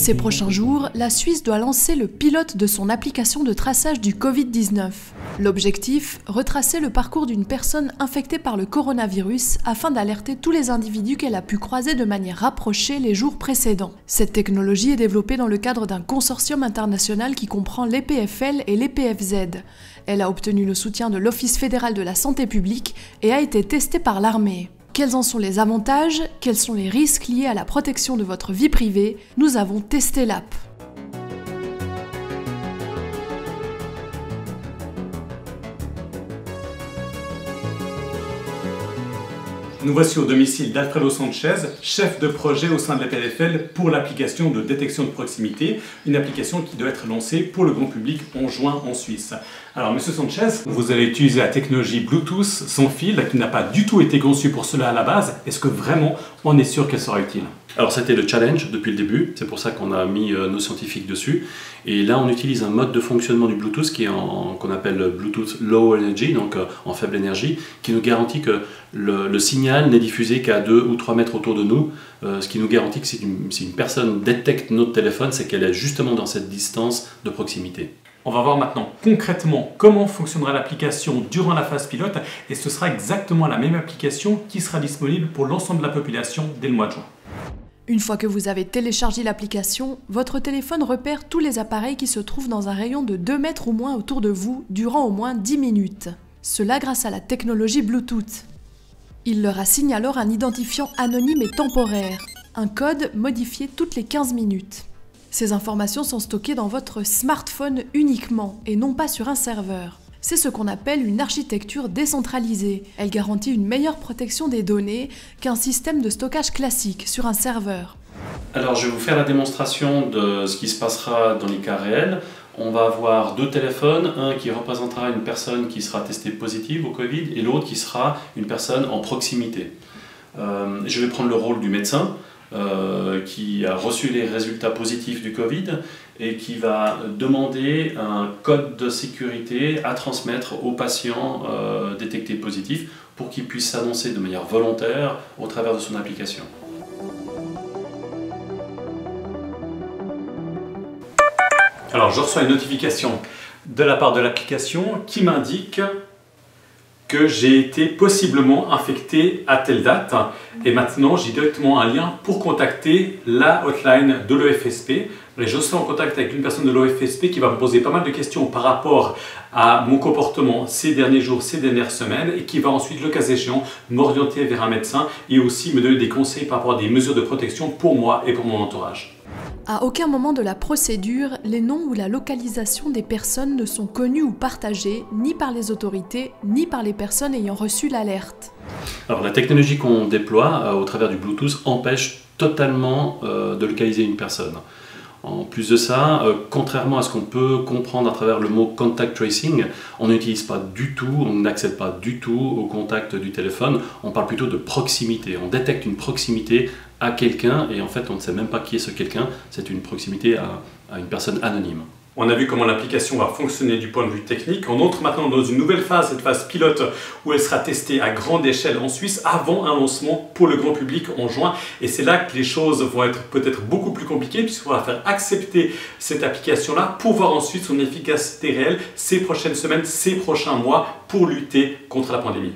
Ces prochains jours, la Suisse doit lancer le pilote de son application de traçage du Covid-19. L'objectif, retracer le parcours d'une personne infectée par le coronavirus afin d'alerter tous les individus qu'elle a pu croiser de manière rapprochée les jours précédents. Cette technologie est développée dans le cadre d'un consortium international qui comprend l'EPFL et l'EPFZ. Elle a obtenu le soutien de l'Office fédéral de la santé publique et a été testée par l'armée. Quels en sont les avantages? Quels sont les risques liés à la protection de votre vie privée? Nous avons testé l'app. Nous voici au domicile d'Alfredo Sanchez, chef de projet au sein de l'EPFL pour l'application de détection de proximité, une application qui doit être lancée pour le grand public en juin en Suisse. Alors, Monsieur Sanchez, vous allez utiliser la technologie Bluetooth sans fil, qui n'a pas du tout été conçue pour cela à la base. Est-ce que vraiment on est sûr qu'elle sera utile? Alors c'était le challenge depuis le début, c'est pour ça qu'on a mis nos scientifiques dessus. Et là on utilise un mode de fonctionnement du Bluetooth qu'on appelle Bluetooth Low Energy, donc en faible énergie, qui nous garantit que le signal n'est diffusé qu'à 2 ou 3 mètres autour de nous, ce qui nous garantit que si une personne détecte notre téléphone, c'est qu'elle est justement dans cette distance de proximité. On va voir maintenant concrètement comment fonctionnera l'application durant la phase pilote et ce sera exactement la même application qui sera disponible pour l'ensemble de la population dès le mois de juin. Une fois que vous avez téléchargé l'application, votre téléphone repère tous les appareils qui se trouvent dans un rayon de 2 mètres ou moins autour de vous durant au moins 10 minutes. Cela grâce à la technologie Bluetooth. Il leur assigne alors un identifiant anonyme et temporaire, un code modifié toutes les 15 minutes. Ces informations sont stockées dans votre smartphone uniquement et non pas sur un serveur. C'est ce qu'on appelle une architecture décentralisée. Elle garantit une meilleure protection des données qu'un système de stockage classique sur un serveur. Alors je vais vous faire la démonstration de ce qui se passera dans les cas réels. On va avoir 2 téléphones, un qui représentera une personne qui sera testée positive au Covid et l'autre qui sera une personne en proximité. Je vais prendre le rôle du médecin qui a reçu les résultats positifs du Covid et qui va demander un code de sécurité à transmettre aux patients détectés positifs pour qu'ils puissent s'annoncer de manière volontaire au travers de son application. Alors je reçois une notification de la part de l'application qui m'indique que j'ai été possiblement infecté à telle date et maintenant j'ai directement un lien pour contacter la hotline de l'OFSP. Et je serai en contact avec une personne de l'OFSP qui va me poser pas mal de questions par rapport à mon comportement ces derniers jours, ces dernières semaines et qui va ensuite, le cas échéant, m'orienter vers un médecin et aussi me donner des conseils par rapport à des mesures de protection pour moi et pour mon entourage. À aucun moment de la procédure, les noms ou la localisation des personnes ne sont connus ou partagés ni par les autorités ni par les personnes ayant reçu l'alerte. Alors la technologie qu'on déploie au travers du Bluetooth empêche totalement de localiser une personne. En plus de ça, contrairement à ce qu'on peut comprendre à travers le mot contact tracing, on n'utilise pas du tout, on n'accède pas du tout au contact du téléphone, on parle plutôt de proximité. On détecte une proximité à quelqu'un et en fait on ne sait même pas qui est ce quelqu'un, c'est une proximité à une personne anonyme. On a vu comment l'application va fonctionner du point de vue technique. On entre maintenant dans une nouvelle phase, cette phase pilote, où elle sera testée à grande échelle en Suisse avant un lancement pour le grand public en juin. Et c'est là que les choses vont être peut-être beaucoup plus compliquées, puisqu'on va faire accepter cette application-là pour voir ensuite son efficacité réelle ces prochaines semaines, ces prochains mois pour lutter contre la pandémie.